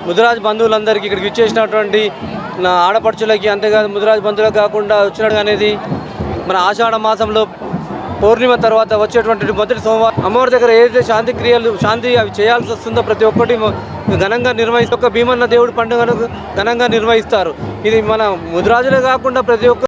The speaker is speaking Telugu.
ముదిరాజ్ బంధువులందరికీ ఇక్కడికి ఇచ్చేసినటువంటి నా ఆడపడుచులకి, అంతేకాదు ముదిరాజ్ బంధువులకు కాకుండా వచ్చినట్టు అనేది మన ఆషాఢ మాసంలో పౌర్ణిమ తర్వాత వచ్చేటువంటి మొదటి సోమవారం అమ్మవారి దగ్గర ఏదైతే శాంతి అవి చేయాల్సి వస్తుందో ప్రతి ఒక్కటి ఘనంగా భీమన్న దేవుడి పండుగను ఘనంగా నిర్వహిస్తారు. ఇది మన ముదిరాజులే కాకుండా ప్రతి ఒక్క